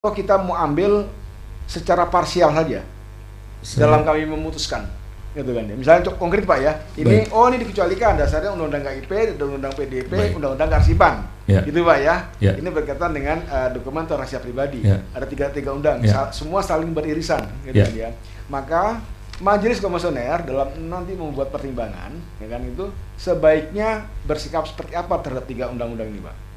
kalau kita mau ambil secara parsial saja dalam kami memutuskan, gitu kan ya. Misalnya untuk konkret Pak ya, ini ini dikecualikan dasarnya Undang-Undang KIP, Undang-Undang PDP, Undang-Undang Kearsipan, gitu Pak ya. Ini berkaitan dengan dokumen atau rahasia pribadi. Ada tiga undang, semua saling beririsan, gitu kan ya. Maka Majelis Komisioner dalam nanti membuat pertimbangan, ya kan itu sebaiknya bersikap seperti apa terhadap tiga undang-undang ini, Pak?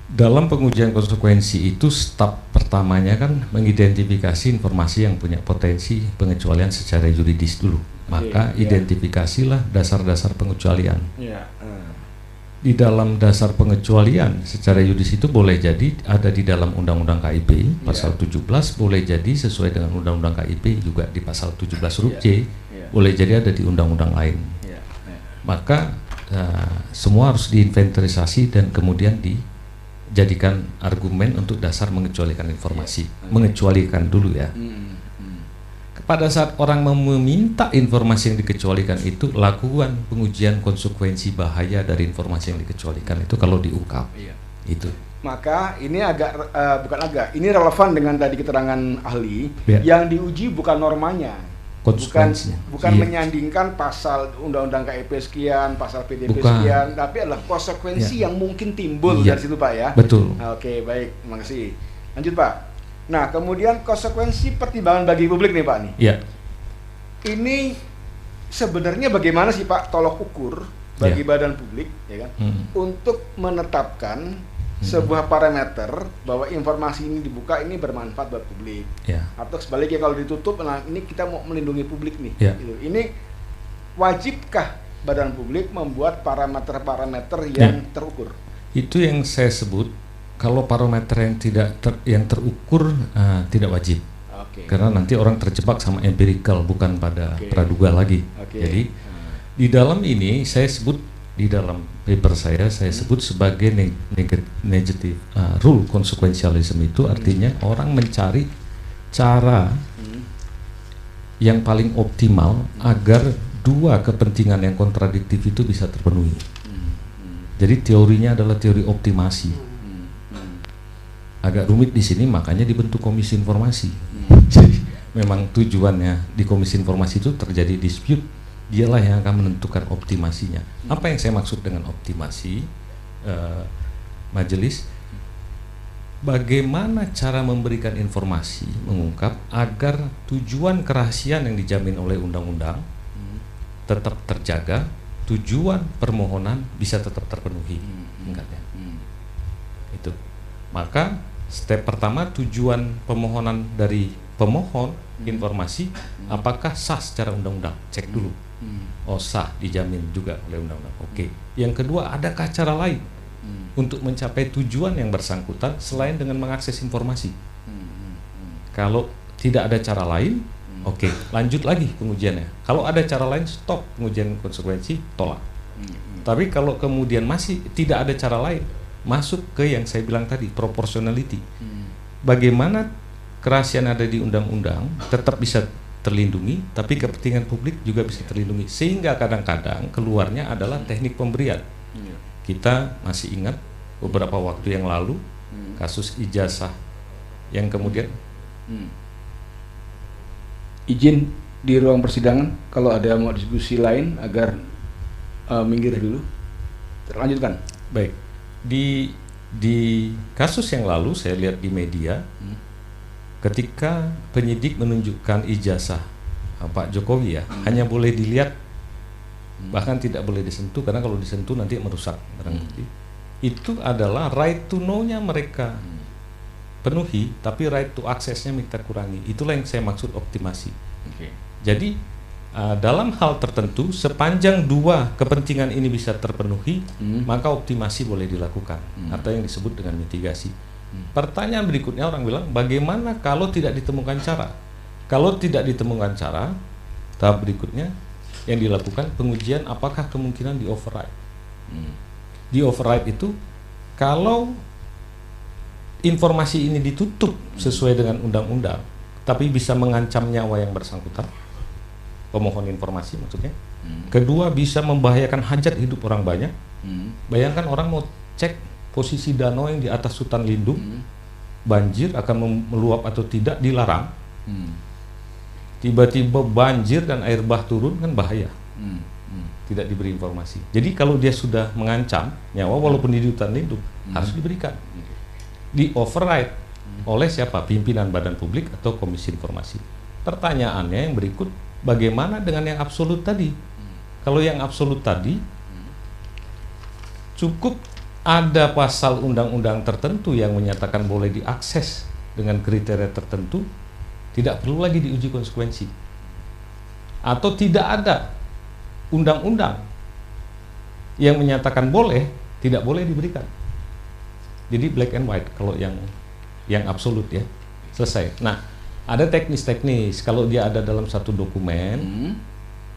Dalam pengujian konsekuensi itu step pertamanya kan mengidentifikasi informasi yang punya potensi pengecualian secara yuridis dulu. Maka identifikasilah dasar-dasar pengecualian. Di dalam dasar pengecualian secara yuridis itu boleh jadi ada di dalam Undang-Undang KIP pasal 17, boleh jadi sesuai dengan Undang-Undang KIP juga di pasal 17 huruf C, boleh jadi ada di undang-undang lain. Maka semua harus diinventarisasi dan kemudian dijadikan argumen untuk dasar mengecualikan informasi. Mengecualikan dulu ya. Pada saat orang meminta informasi yang dikecualikan itu, lakukan pengujian konsekuensi bahaya dari informasi yang dikecualikan itu kalau diungkap. Itu. Maka ini ini relevan dengan tadi keterangan ahli. Yang diuji bukan normanya, bukan menyandingkan pasal Undang-Undang KIP sekian, pasal PDP sekian, tapi adalah konsekuensi yang mungkin timbul dari situ Pak ya. Betul. Oke, baik, terima kasih. Lanjut Pak. Nah, kemudian konsekuensi pertimbangan bagi publik nih Pak nih. Ini sebenarnya bagaimana sih Pak tolok ukur bagi badan publik ya kan untuk menetapkan sebuah parameter bahwa informasi ini dibuka ini bermanfaat buat publik, atau sebaliknya kalau ditutup, nah ini kita mau melindungi publik nih. Gitu. Ini wajibkah badan publik membuat parameter-parameter yang terukur? Itu yang saya sebut, kalau parameter yang terukur tidak wajib, karena nanti orang terjebak sama empirical bukan pada praduga lagi. Jadi di dalam ini saya sebut, di dalam paper saya sebut sebagai negative rule consequentialism. Itu artinya orang mencari cara yang paling optimal agar dua kepentingan yang kontradiktif itu bisa terpenuhi. Jadi teorinya adalah teori optimasi. Agak rumit di sini, makanya dibentuk komisi informasi. Jadi memang tujuannya di komisi informasi itu terjadi dispute, dialah yang akan menentukan optimasinya. Apa yang saya maksud dengan optimasi, majelis? Bagaimana cara memberikan informasi, mengungkap agar tujuan kerahasiaan yang dijamin oleh undang-undang tetap terjaga, tujuan permohonan bisa tetap terpenuhi. Itu. Maka step pertama, tujuan permohonan dari pemohon informasi apakah sah secara undang-undang, cek dulu. Oh sah, dijamin juga oleh undang-undang. Yang kedua, adakah cara lain untuk mencapai tujuan yang bersangkutan selain dengan mengakses informasi? Kalau tidak ada cara lain, lanjut lagi pengujiannya. Kalau ada cara lain, stop pengujian konsekuensi, tolak. Tapi kalau kemudian masih tidak ada cara lain, masuk ke yang saya bilang tadi, proportionality. Bagaimana kerahasiaan ada di undang-undang tetap bisa terlindungi, tapi kepentingan publik juga bisa terlindungi. Sehingga kadang-kadang keluarnya adalah teknik pemberian. Kita masih ingat beberapa waktu yang lalu kasus ijazah yang kemudian izin di ruang persidangan kalau ada mau diskusi lain agar minggir dulu. Terlanjutkan. Baik. Di kasus yang lalu saya lihat di media, ketika penyidik menunjukkan ijazah Pak Jokowi hanya boleh dilihat, bahkan tidak boleh disentuh, karena kalau disentuh nanti merusak barang bukti. Itu adalah right to know-nya mereka penuhi, tapi right to access-nya minta kurangi. Itulah yang saya maksud optimasi. Jadi dalam hal tertentu, sepanjang dua kepentingan ini bisa terpenuhi, maka optimasi boleh dilakukan, atau yang disebut dengan mitigasi. Pertanyaan berikutnya, orang bilang, bagaimana kalau tidak ditemukan cara? Kalau tidak ditemukan cara, tahap berikutnya yang dilakukan pengujian apakah kemungkinan di override. Di override itu kalau informasi ini ditutup sesuai dengan undang-undang, tapi bisa mengancam nyawa yang bersangkutan, pemohon informasi maksudnya. Kedua, bisa membahayakan hajat hidup orang banyak. Bayangkan orang mau cek posisi danau yang di atas hutan lindung, banjir akan meluap atau tidak dilarang. Tiba-tiba banjir dan air bah turun kan bahaya. Tidak diberi informasi. Jadi kalau dia sudah mengancam nyawa walaupun di hutan lindung harus diberikan. Di override oleh siapa? Pimpinan badan publik atau komisi informasi. Pertanyaannya yang berikut, bagaimana dengan yang absolut tadi? Kalau yang absolut tadi cukup ada pasal undang-undang tertentu yang menyatakan boleh diakses dengan kriteria tertentu, tidak perlu lagi diuji konsekuensi. Atau tidak ada undang-undang yang menyatakan boleh, tidak boleh diberikan. Jadi black and white kalau yang absolut ya, selesai. Nah, ada teknis-teknis. Kalau dia ada dalam satu dokumen,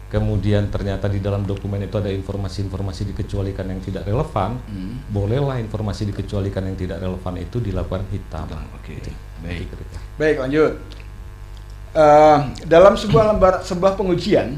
kemudian ternyata di dalam dokumen itu ada informasi-informasi dikecualikan yang tidak relevan, bolehlah informasi dikecualikan yang tidak relevan itu dilakukan hitam. Oke. Baik, lanjut. Dalam sebuah pengujian,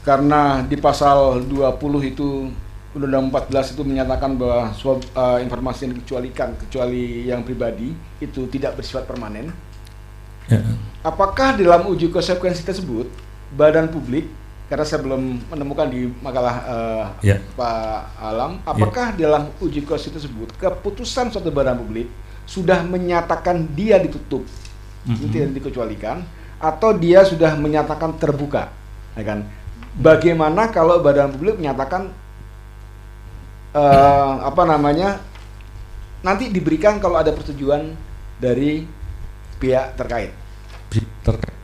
karena di pasal 20 itu Undang-Undang 14 itu menyatakan bahwa informasi yang dikecualikan kecuali yang pribadi itu tidak bersifat permanen. Apakah dalam uji konsekuensi tersebut badan publik, karena saya belum menemukan di makalah Pak Alam, apakah dalam uji konsekuensi tersebut keputusan suatu badan publik sudah menyatakan dia ditutup, tidak dikecualikan, atau dia sudah menyatakan terbuka, ya kan? Bagaimana kalau badan publik menyatakan nanti diberikan kalau ada persetujuan dari pihak terkait?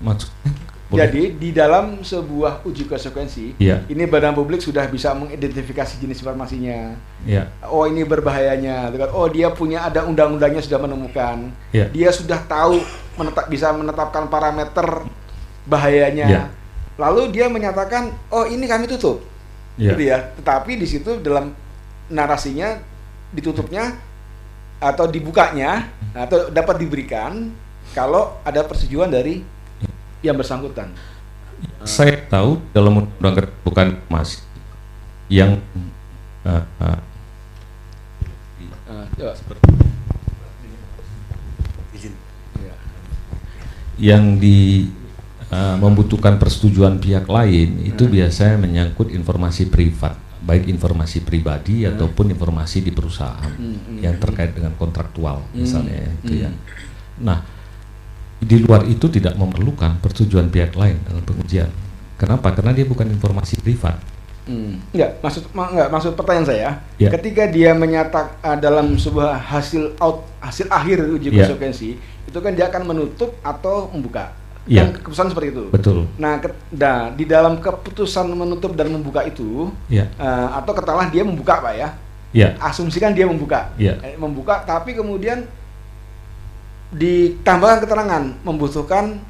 Maksudnya? Jadi di dalam sebuah uji konsekuensi, ini badan publik sudah bisa mengidentifikasi jenis informasinya. Oh, ini berbahayanya. Oh, dia punya ada undang-undangnya sudah menemukan. Dia sudah tahu bisa menetapkan parameter bahayanya. Lalu dia menyatakan, oh ini kami tutup, gitu ya. Tetapi di situ dalam narasinya ditutupnya atau dibukanya atau dapat diberikan kalau ada persetujuan dari yang bersangkutan. Saya tahu dalam undang-undang bukan mas yang yang membutuhkan persetujuan pihak lain itu biasanya menyangkut informasi privat, baik informasi pribadi ataupun informasi di perusahaan yang terkait dengan kontraktual misalnya itu ya. Nah, di luar itu tidak memerlukan persetujuan pihak lain dalam pengujian. Kenapa? Karena dia bukan informasi privat. Maksud pertanyaan saya, ketika dia menyatakan dalam sebuah hasil akhir uji konsekuensi, itu kan dia akan menutup atau membuka. Kan keputusan seperti itu. Betul. Nah, di dalam keputusan menutup dan membuka itu, atau katakanlah dia membuka, Pak ya. Asumsikan dia membuka. Membuka, tapi kemudian ditambahkan keterangan membutuhkan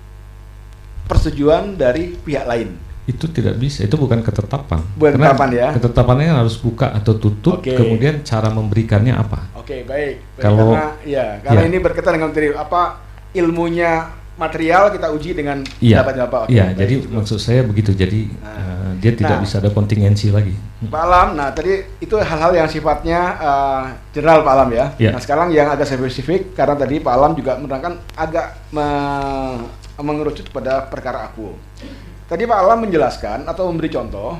persetujuan dari pihak lain. Itu tidak bisa. Itu bukan ketetapan. Bukan ketetapan ya. Ketetapannya harus buka atau tutup. Kemudian cara memberikannya apa? Baik. Karena ini berkaitan dengan ilmunya material kita uji dengan pendapatnya Pak. Jadi maksud saya begitu. Jadi dia tidak bisa ada kontingensi lagi. Pak Alam, tadi itu hal-hal yang sifatnya general Pak Alam ya. Nah sekarang yang agak spesifik, karena tadi Pak Alam juga menerangkan agak mengerucut pada perkara akuo. Tadi Pak Alam menjelaskan atau memberi contoh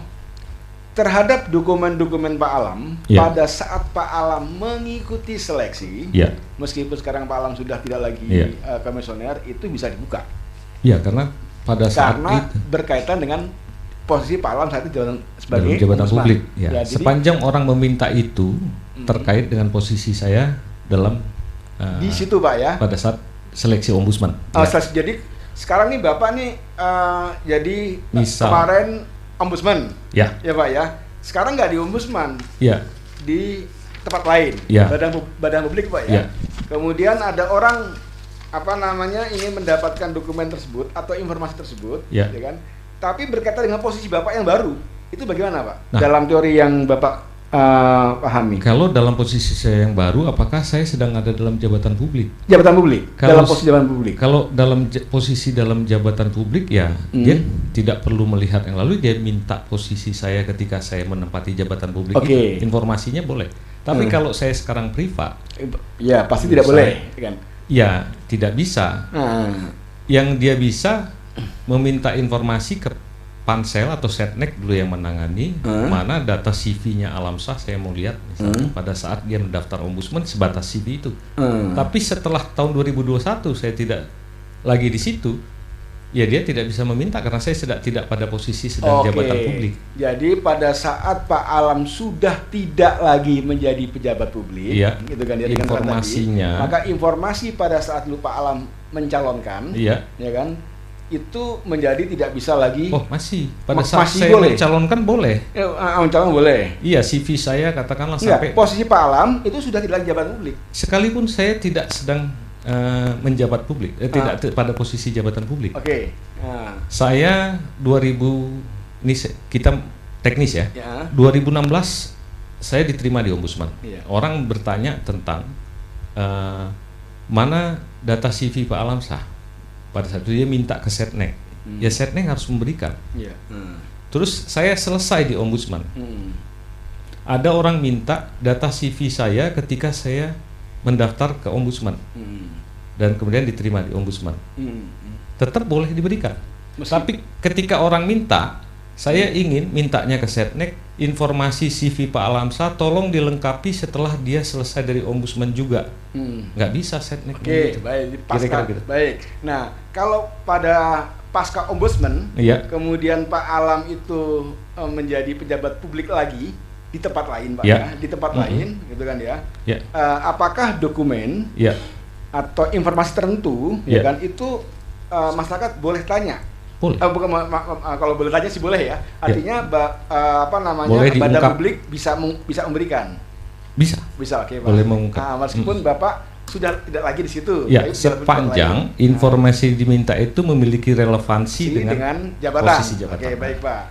terhadap dokumen-dokumen Pak Alam pada saat Pak Alam mengikuti seleksi, meskipun sekarang Pak Alam sudah tidak lagi komisioner, itu bisa dibuka. Karena pada saat itu berkaitan dengan posisi Pak Alam saat itu sebagai jabatan publik. Sepanjang orang meminta itu terkait dengan posisi saya dalam di situ Pak ya. Pada saat seleksi ombudsman. Jadi sekarang nih Bapak nih jadi kemarin ombudsman, ya Pak ya. Sekarang nggak di ombudsman, di tempat lain, badan publik Pak ya. Kemudian ada orang ingin mendapatkan dokumen tersebut atau informasi tersebut, ya kan? Tapi berkaitan dengan posisi Bapak yang baru, itu bagaimana Pak? Dalam teori yang Bapak pahami. Kalau dalam posisi saya yang baru, apakah saya sedang ada dalam jabatan publik? Jabatan publik. Dalam posisi jabatan publik. Kalau dalam posisi dalam jabatan publik dia tidak perlu melihat yang lalu, dia minta posisi saya ketika saya menempati jabatan publik. Informasinya boleh. Tapi kalau saya sekarang privat, ya pasti tidak boleh, kan? Ya, tidak bisa. Yang dia bisa meminta informasi ke Pansel atau Setnek dulu yang menangani, mana data CV-nya Alamsyah saya mau lihat misalnya pada saat dia mendaftar ombudsman sebatas CV itu. Tapi setelah tahun 2021 saya tidak lagi di situ, ya dia tidak bisa meminta karena saya tidak pada posisi sedang jabatan publik. Jadi pada saat Pak Alam sudah tidak lagi menjadi pejabat publik, gitu kan dia informasinya. Maka informasi pada saat Pak Alam mencalonkan, ya kan? Itu menjadi tidak bisa lagi. Masih pada saat saya mencalonkan boleh. Mencalon boleh. Iya, CV saya katakanlah sampai posisi Pak Alam itu sudah tidak lagi jabatan publik. Sekalipun saya tidak sedang menjabat publik, tidak pada posisi jabatan publik. Saya 2000 ini kita teknis ya. 2016 saya diterima di Ombudsman. Orang bertanya tentang mana data CV Pak Alamsyah. Pada saat itu dia minta ke Setnek, ya Setnek harus memberikan. Terus saya selesai di Ombudsman. Ada orang minta data CV saya ketika saya mendaftar ke Ombudsman, dan kemudian diterima di Ombudsman. Tetap boleh diberikan. Tapi ketika orang minta, saya ingin mintanya ke Setnek, informasi CV Pak Alamsyah tolong dilengkapi setelah dia selesai dari Ombudsman juga. Nggak bisa Setnek. Baik. Kira-kira gitu. Baik. Nah, kalau pada pasca Ombudsman, kemudian Pak Alam itu menjadi pejabat publik lagi di tempat lain, Pak, di tempat lain, gitu kan ya. Apakah dokumen atau informasi tertentu, ya kan, itu masyarakat boleh tanya? Boleh. Kalau boleh tanya sih boleh ya. Artinya badan publik bisa memberikan. Bisa, oke, Pak. Boleh mengungkap. Meskipun Bapak sudah tidak lagi di situ. Ya, sepanjang informasi diminta itu memiliki relevansi dengan jabatan. Posisi jabatan. Oke, baik, Pak.